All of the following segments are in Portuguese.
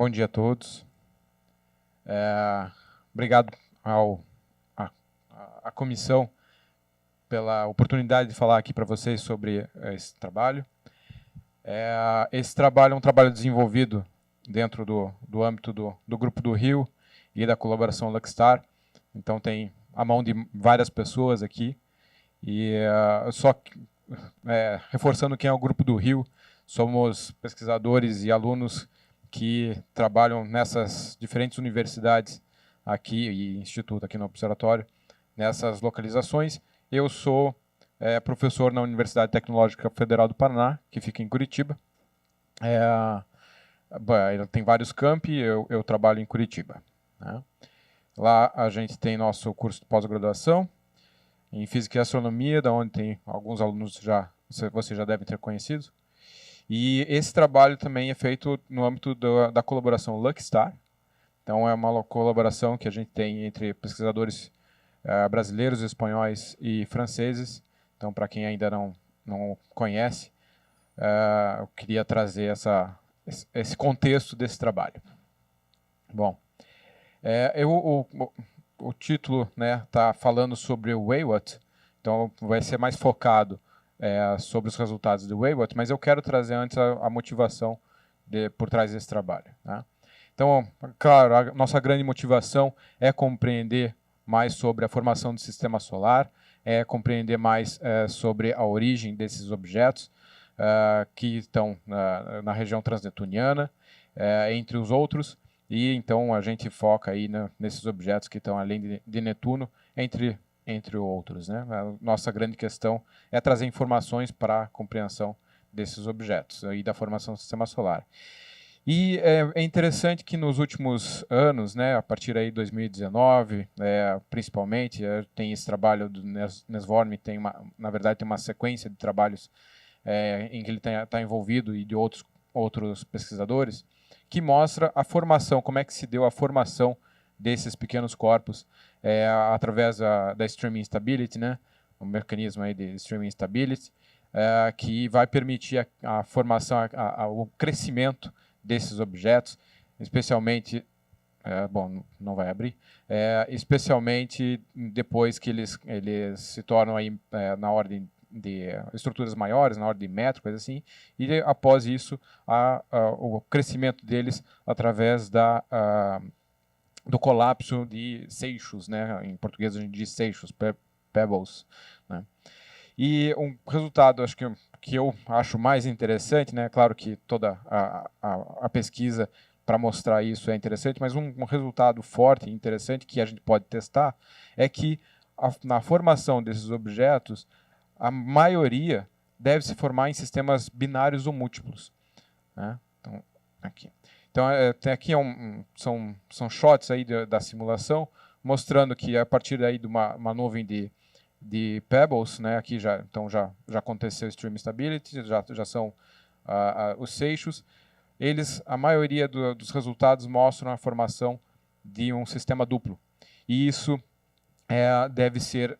Bom dia a todos. Obrigado à comissão pela oportunidade de falar aqui para vocês sobre esse trabalho. Esse trabalho é um trabalho desenvolvido dentro do âmbito do Grupo do Rio e da colaboração Luckstar. Então tem a mão de várias pessoas aqui. E reforçando quem é o Grupo do Rio, somos pesquisadores e alunos que trabalham nessas diferentes universidades aqui e instituto aqui no Observatório, nessas localizações. Eu sou professor na Universidade Tecnológica Federal do Paraná, que fica em Curitiba. Tem vários campi, eu trabalho em Curitiba, né? Lá a gente tem nosso curso de pós-graduação em Física e Astronomia, da onde tem alguns alunos vocês já devem ter conhecido. E esse trabalho também é feito no âmbito da colaboração Luckstar. Então é uma colaboração que a gente tem entre pesquisadores brasileiros, espanhóis e franceses. Então, para quem ainda não conhece, eu queria trazer esse contexto desse trabalho. Bom, o título está falando sobre o WAWOT, então vai ser mais focado sobre os resultados do WAWOT, mas eu quero trazer antes a motivação por trás desse trabalho, né? Então, claro, a nossa grande motivação é compreender mais sobre a formação do sistema solar, compreender mais sobre a origem desses objetos que estão na região transneptuniana, entre os outros, e então a gente foca aí nesses objetos que estão além de Netuno, entre outros, né? A nossa grande questão é trazer informações para a compreensão desses objetos e da formação do sistema solar. E é interessante que nos últimos anos, né, a partir aí de 2019, principalmente, tem esse trabalho do Nesvorm, na verdade tem uma sequência de trabalhos em que ele está envolvido e de outros pesquisadores, que mostra a formação, como é que se deu a formação desses pequenos corpos através da streaming stability, né, o mecanismo aí de streaming stability, que vai permitir a formação, o crescimento desses objetos, especialmente, bom, não vai abrir, especialmente depois que eles se tornam aí na ordem de estruturas maiores, na ordem de metro, coisa assim, e após isso o crescimento deles através do colapso de seixos, né? Em português a gente diz seixos, pebbles, né? E um resultado, acho que eu acho mais interessante, né? Claro que toda a pesquisa para mostrar isso é interessante, mas um resultado forte e interessante que a gente pode testar é que na formação desses objetos, a maioria deve se formar em sistemas binários ou múltiplos, né? Então, aqui. Então, tem aqui são shots aí da simulação, mostrando que a partir daí de uma nuvem de pebbles, né, aqui já aconteceu stream stability, já são os seixos. A maioria dos resultados mostram a formação de um sistema duplo. E isso deve ser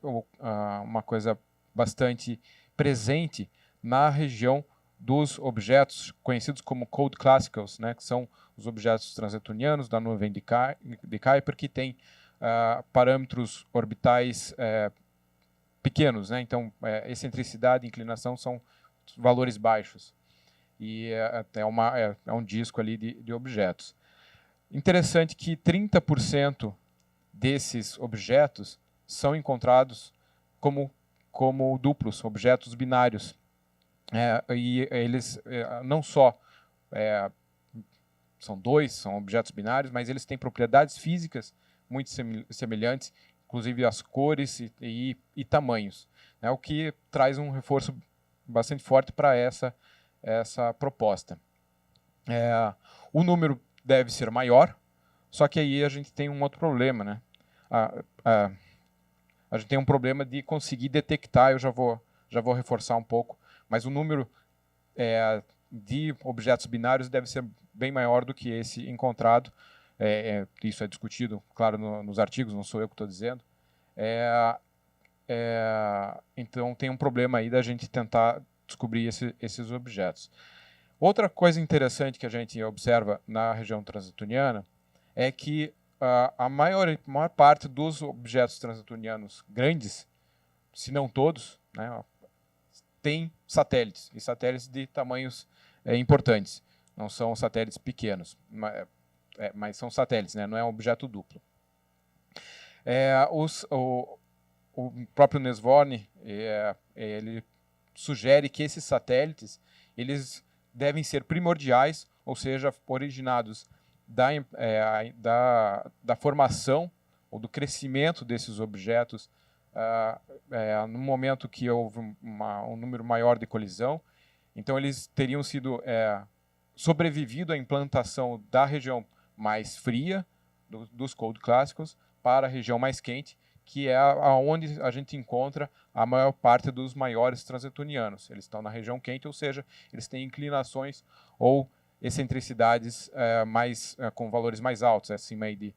uma coisa bastante presente na região dos objetos conhecidos como cold classicals, né, que são os objetos transneptunianos da nuvem de Kuiper, que tem parâmetros orbitais pequenos, né? Então, excentricidade e inclinação são valores baixos. E é um disco ali de objetos. Interessante que 30% desses objetos são encontrados como duplos, objetos binários. E eles não só são objetos binários, mas eles têm propriedades físicas muito semelhantes, inclusive as cores e tamanhos, né, o que traz um reforço bastante forte para essa proposta. O número deve ser maior, só que aí a gente tem um outro problema, né? A gente tem um problema de conseguir detectar, eu já vou reforçar um pouco, mas o número de objetos binários deve ser bem maior do que esse encontrado. Isso é discutido, claro, nos artigos, não sou eu que estou dizendo. Então tem um problema aí da gente tentar descobrir esses objetos. Outra coisa interessante que a gente observa na região transneptuniana é que a maior parte dos objetos transneptunianos grandes, se não todos, né, tem satélites, e satélites de tamanhos importantes. Não são satélites pequenos, mas são satélites, né, não é um objeto duplo. O próprio Nesvorny, ele sugere que esses satélites eles devem ser primordiais, ou seja, originados da formação ou do crescimento desses objetos no momento que houve um número maior de colisão. Então, eles teriam sido sobrevivido à implantação da região mais fria, dos cold clássicos, para a região mais quente, que é onde a gente encontra a maior parte dos maiores transneptunianos. Eles estão na região quente, ou seja, eles têm inclinações ou excentricidades com valores mais altos, acima aí de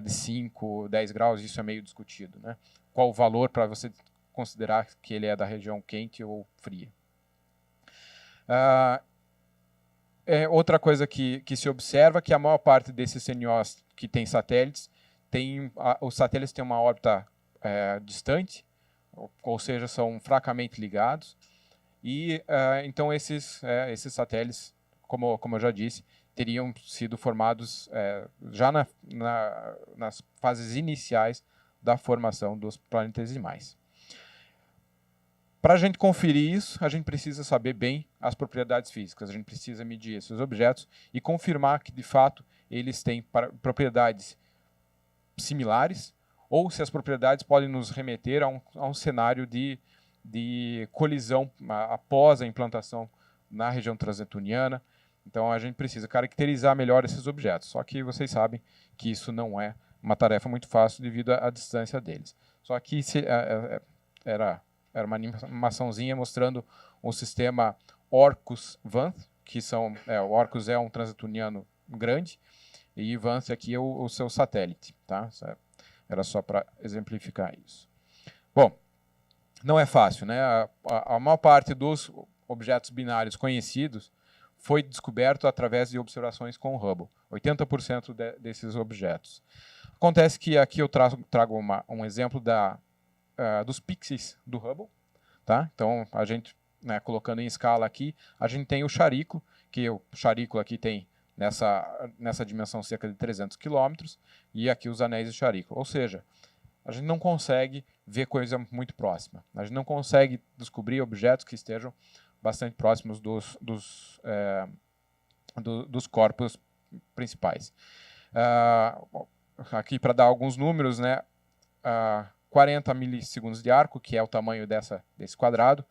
5, 10 graus, isso é meio discutido, né? Qual o valor para você considerar que ele é da região quente ou fria? Outra coisa que se observa que a maior parte desses CNOs que tem satélites, os satélites têm uma órbita distante, ou seja, são fracamente ligados, e então esses satélites, como eu já disse, teriam sido formados já nas fases iniciais da formação dos planetesimais. Para a gente conferir isso, a gente precisa saber bem as propriedades físicas, a gente precisa medir esses objetos e confirmar que, de fato, eles têm propriedades similares, ou se as propriedades podem nos remeter a um cenário de colisão após a implantação na região transneptuniana. Então, a gente precisa caracterizar melhor esses objetos, só que vocês sabem que isso não é uma tarefa muito fácil devido à distância deles. Só que era uma animaçãozinha mostrando um sistema Orcus-Vanth, que o Orcus é um transneptuniano grande, e Vanth aqui é o seu satélite, tá? Era só para exemplificar isso. Bom, não é fácil, né? A maior parte dos objetos binários conhecidos foi descoberto através de observações com o Hubble, 80% desses objetos. Acontece que aqui eu trago um exemplo dos pixels do Hubble, tá? Então, a gente, colocando em escala aqui, a gente tem o charículo, que o charículo aqui tem nessa dimensão cerca de 300 km, e aqui os anéis de charículo. Ou seja, a gente não consegue ver coisa muito próxima. A gente não consegue descobrir objetos que estejam bastante próximos dos corpos principais. Aqui, para dar alguns números, 40 milissegundos de arco, que é o tamanho desse quadrado,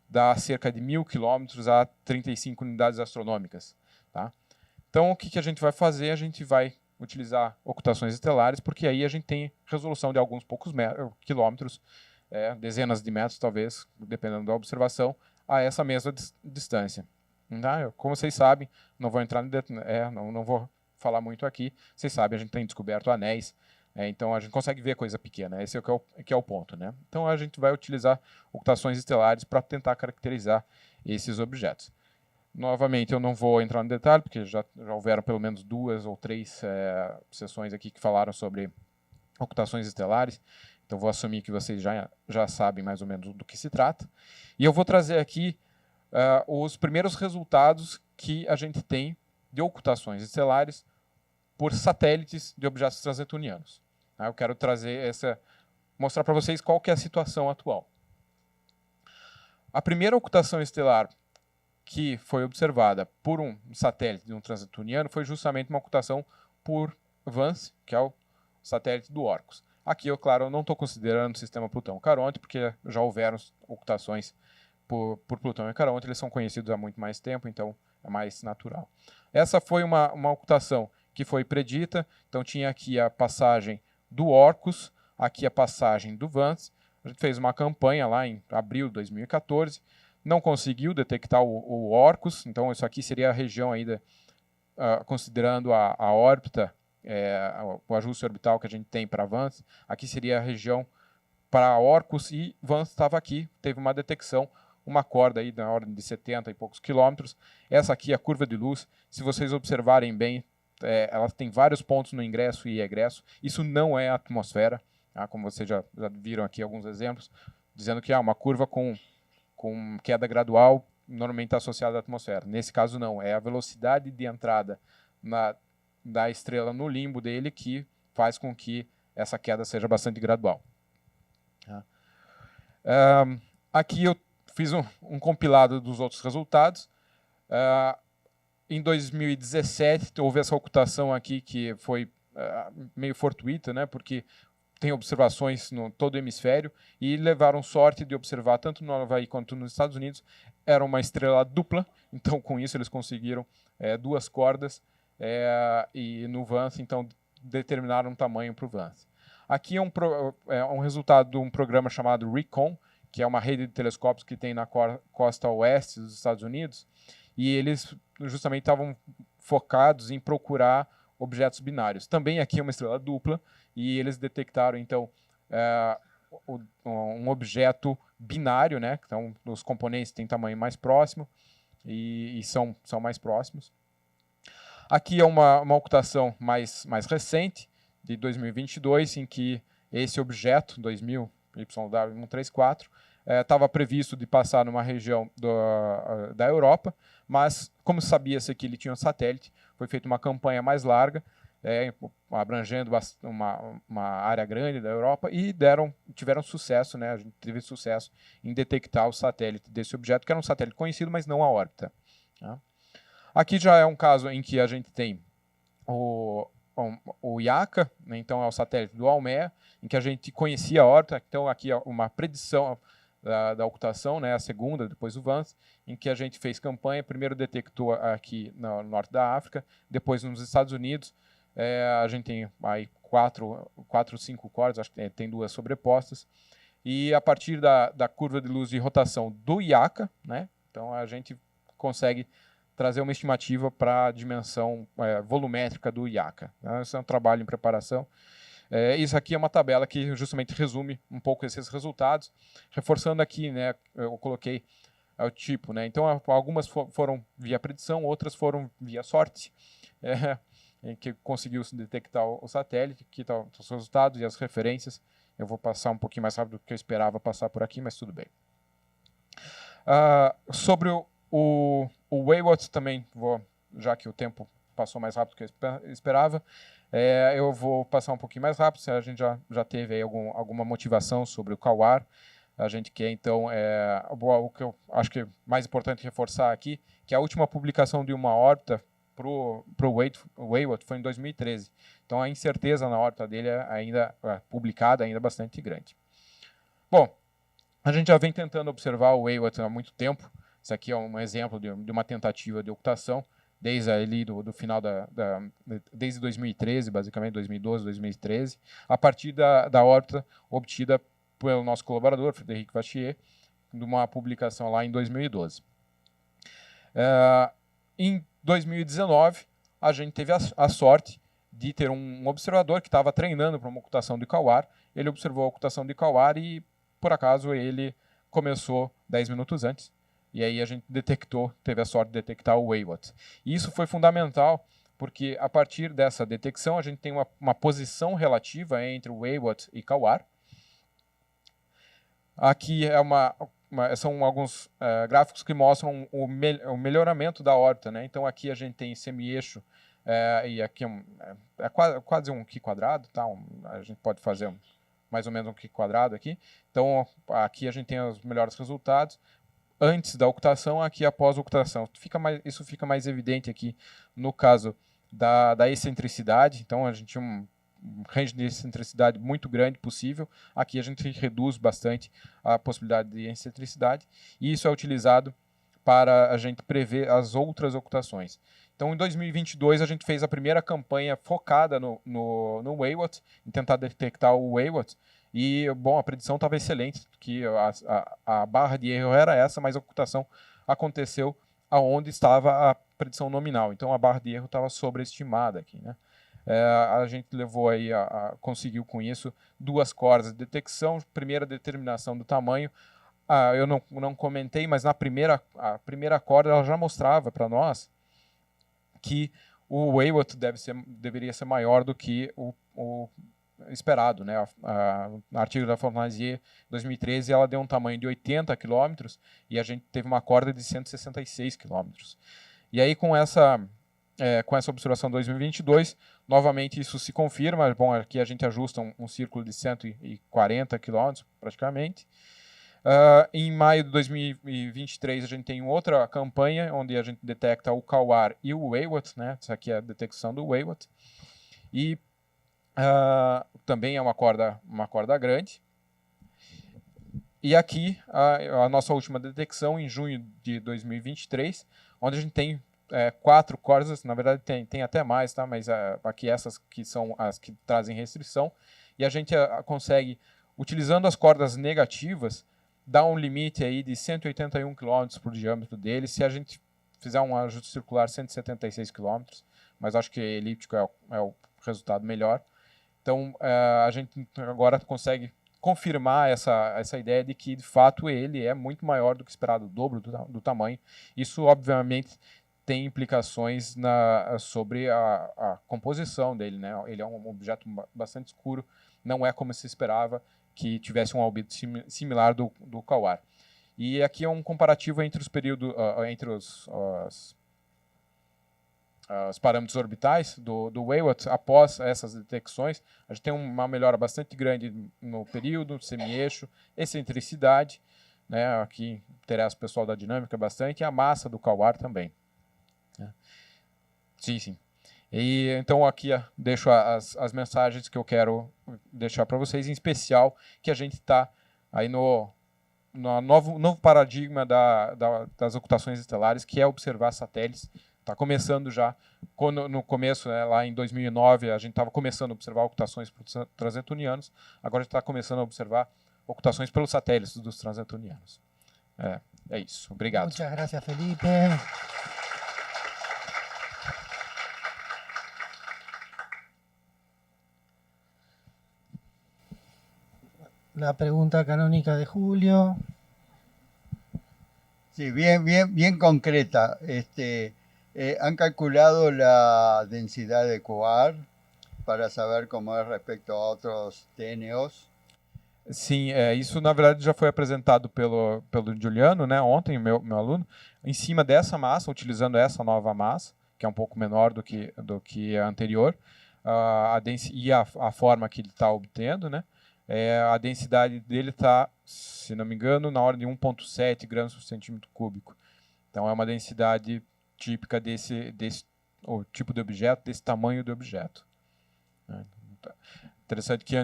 dá cerca de 1.000 km a 35 unidades astronômicas. Tá? Então, o que a gente vai fazer? A gente vai utilizar ocultações estelares, porque aí a gente tem resolução de alguns poucos quilômetros, dezenas de metros, talvez, dependendo da observação, a essa mesma distância. Tá? Como vocês sabem, não vou entrar não vou falar muito aqui, vocês sabem, a gente tem descoberto anéis, então a gente consegue ver coisa pequena, esse é o ponto. Né? Então a gente vai utilizar ocultações estelares para tentar caracterizar esses objetos. Novamente, eu não vou entrar no detalhe, porque já houveram pelo menos 2 ou 3 sessões aqui que falaram sobre ocultações estelares, então vou assumir que vocês já sabem mais ou menos do que se trata. E eu vou trazer aqui os primeiros resultados que a gente tem de ocultações estelares por satélites de objetos transneptunianos. Eu quero mostrar para vocês qual que é a situação atual. A primeira ocultação estelar que foi observada por um satélite de um transneptuniano foi justamente uma ocultação por Vanth, que é o satélite do Orcus. Aqui, claro, eu não estou considerando o sistema Plutão-Caronte, porque já houveram ocultações por Plutão e Caronte, eles são conhecidos há muito mais tempo, então é mais natural. Essa foi uma ocultação que foi predita, então tinha aqui a passagem do Orcus, aqui a passagem do Vanth. A gente fez uma campanha lá em abril de 2014, não conseguiu detectar o Orcus, então isso aqui seria a região ainda, considerando a órbita, o ajuste orbital que a gente tem para Vanth, aqui seria a região para Orcus, e Vanth estava aqui, teve uma detecção uma corda aí na ordem de 70 e poucos quilômetros. Essa aqui é a curva de luz. Se vocês observarem bem, ela tem vários pontos no ingresso e egresso. Isso não é a atmosfera, tá? Como vocês já viram aqui alguns exemplos, dizendo que uma curva com queda gradual normalmente está associada à atmosfera. Nesse caso não, é a velocidade de entrada da estrela no limbo dele que faz com que essa queda seja bastante gradual. Aqui eu fiz um compilado dos outros resultados. Em 2017 houve essa ocultação aqui que foi meio fortuita, né, porque tem observações no todo o hemisfério e levaram sorte de observar tanto no Havaí quanto nos Estados Unidos. Era uma estrela dupla, então com isso eles conseguiram duas cordas e no VANS, então determinaram um tamanho para o VANS. Aqui é um resultado de um programa chamado RECON, que é uma rede de telescópios que tem na costa oeste dos Estados Unidos, e eles justamente estavam focados em procurar objetos binários. Também aqui é uma estrela dupla, e eles detectaram, então, um objeto binário, né? Então, os componentes têm tamanho mais próximo e são mais próximos. Aqui é uma ocultação mais recente, de 2022, em que esse objeto, 2000 YW134, estava previsto de passar numa região da Europa, mas como sabia-se que ele tinha um satélite, foi feita uma campanha mais larga, abrangendo uma área grande da Europa, e tiveram sucesso, né? A gente teve sucesso em detectar o satélite desse objeto, que era um satélite conhecido, mas não a órbita. Tá? Aqui já é um caso em que a gente tem o IACA, né? Então é o satélite do Almea, em que a gente conhecia a órbita. Então aqui é uma predição da ocultação, né? A segunda, depois o VANS, em que a gente fez campanha, primeiro detectou aqui no norte da África, depois nos Estados Unidos. A gente tem aí 4 ou 5 cordas, acho que tem 2 sobrepostas, e a partir da curva de luz de rotação do IACA, né, então a gente consegue trazer uma estimativa para a dimensão volumétrica do IACA. Esse é um trabalho em preparação. Isso aqui é uma tabela que justamente resume um pouco esses resultados, reforçando aqui, né, eu coloquei o tipo, né, então algumas foram via predição, outras foram via sorte, em que conseguiu se detectar o satélite. Aqui estão os resultados e as referências. Eu vou passar um pouquinho mais rápido do que eu esperava passar por aqui, mas tudo bem. Sobre o Waywatt também, já que o tempo passou mais rápido do que eu esperava, eu vou passar um pouquinho mais rápido. A gente já teve aí alguma motivação sobre o CAUAR. A gente quer, então, o que eu acho que é mais importante reforçar aqui, que a última publicação de uma órbita para o Waywatt foi em 2013. Então a incerteza na órbita dele ainda publicada ainda bastante grande. Bom, a gente já vem tentando observar o Waywatt há muito tempo. Isso aqui é um exemplo de uma tentativa de ocultação desde ali do final desde 2013, basicamente 2012, 2013, a partir da órbita obtida pelo nosso colaborador Frédéric Vachier, de uma publicação lá em 2012. Em 2019, a gente teve a sorte de ter um observador que estava treinando para uma ocultação de CAUAR. Ele observou a ocultação de CAUAR e, por acaso, ele começou 10 minutos antes. E aí a gente teve a sorte de detectar o Waywatt. E isso foi fundamental, porque a partir dessa detecção a gente tem uma posição relativa entre o Waywatt e CAUAR. Aqui são alguns gráficos que mostram o melhoramento da órbita, né? Então aqui a gente tem semi-eixo e aqui é quase um Q quadrado, tá? A gente pode fazer mais ou menos um Q quadrado aqui. Então aqui a gente tem os melhores resultados antes da ocultação, aqui após a ocultação. Isso fica mais evidente aqui no caso da excentricidade. Então a gente tinha um range de excentricidade muito grande possível. Aqui a gente reduz bastante a possibilidade de excentricidade, e isso é utilizado para a gente prever as outras ocultações. Então, em 2022, a gente fez a primeira campanha focada no Waywatt, em tentar detectar o Waywatt, e, bom, a predição estava excelente, que a barra de erro era essa, mas a ocultação aconteceu aonde estava a predição nominal. Então, a barra de erro estava sobreestimada aqui, né? A gente levou aí, conseguiu com isso 2 cordas de detecção, primeira determinação do tamanho. eu não comentei, mas a primeira corda ela já mostrava para nós que o Waywood deveria ser maior do que o esperado, né? No artigo da Fournaisier 2013 ela deu um tamanho de 80 km e a gente teve uma corda de 166 km. E aí com essa observação 2022, novamente isso se confirma. Bom, aqui a gente ajusta um círculo de 140 km praticamente. Em maio de 2023 a gente tem outra campanha onde a gente detecta o Kawar e o Waywood, né? Essa aqui é a detecção do Waywood. E também é uma corda grande. E aqui a nossa última detecção em junho de 2023, onde a gente tem 4 cordas, na verdade tem até mais, tá? Mas aqui essas que são as que trazem restrição, e a gente consegue, utilizando as cordas negativas, dar um limite aí de 181 km por diâmetro dele. Se a gente fizer um ajuste circular, 176 km, mas acho que elíptico é o resultado melhor. Então, a gente agora consegue confirmar essa ideia de que, de fato, ele é muito maior do que esperado, o dobro do tamanho. Isso, obviamente, tem implicações sobre a composição dele, né? Ele é um objeto bastante escuro, não é como se esperava que tivesse um albedo similar do Kawar. E aqui é um comparativo entre os períodos, entre os parâmetros orbitais do Waywood após essas detecções. A gente tem uma melhora bastante grande no período, semi-eixo, excentricidade, né? Aqui interessa o pessoal da dinâmica bastante, e a massa do Kawar também. Sim. E então aqui deixo as mensagens que eu quero deixar para vocês, em especial que a gente está aí no novo paradigma das ocultações estelares, que é observar satélites. Está começando já, no começo, né, lá em 2009, a gente estava começando a observar ocultações por transneptunianos, agora a gente está começando a observar ocultações pelos satélites dos transneptunianos. É isso. Obrigado. Muchas gracias, Felipe. La pregunta canónica de Julio. Sí, bien concreta. ¿Han calculado la densidad de Kawar para saber cómo es respecto a otros TNOs? Sim, isso na verdade já foi apresentado pelo Juliano, né, ontem, meu aluno, em cima dessa massa, utilizando essa nova massa, que é um pouco menor do que a anterior, e a forma que ele está obtendo, né, a densidade dele está, se não me engano, na ordem de 1,7 gramas por centímetro cúbico. Então é uma densidade típica desse o tipo de objeto, desse tamanho de objeto. Interessante que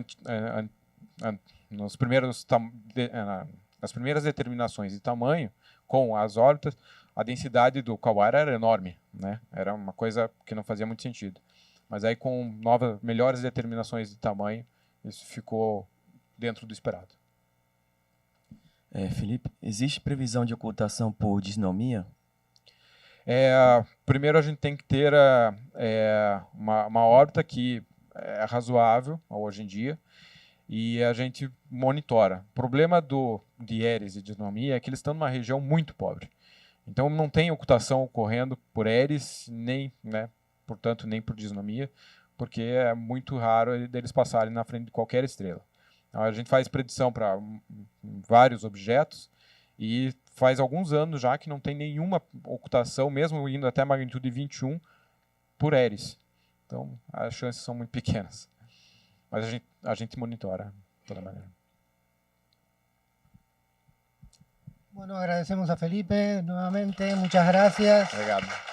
nas primeiras determinações de tamanho, com as órbitas, a densidade do Kawar era enorme, né? Era uma coisa que não fazia muito sentido. Mas aí com melhores determinações de tamanho, isso ficou dentro do esperado. Felipe, existe previsão de ocultação por disnomia? Primeiro a gente tem que ter uma órbita que é razoável hoje em dia, e a gente monitora. O problema de Eris e disnomia é que eles estão numa região muito pobre. Então não tem ocultação ocorrendo por Eris, portanto, nem por disnomia, porque é muito raro eles passarem na frente de qualquer estrela. Então, a gente faz predição para vários objetos e faz alguns anos já que não tem nenhuma ocultação, mesmo indo até a magnitude 21, por Eris. Então as chances são muito pequenas. Mas a gente monitora de toda maneira. Bueno, agradecemos a Felipe nuevamente. Muchas gracias. Obrigado.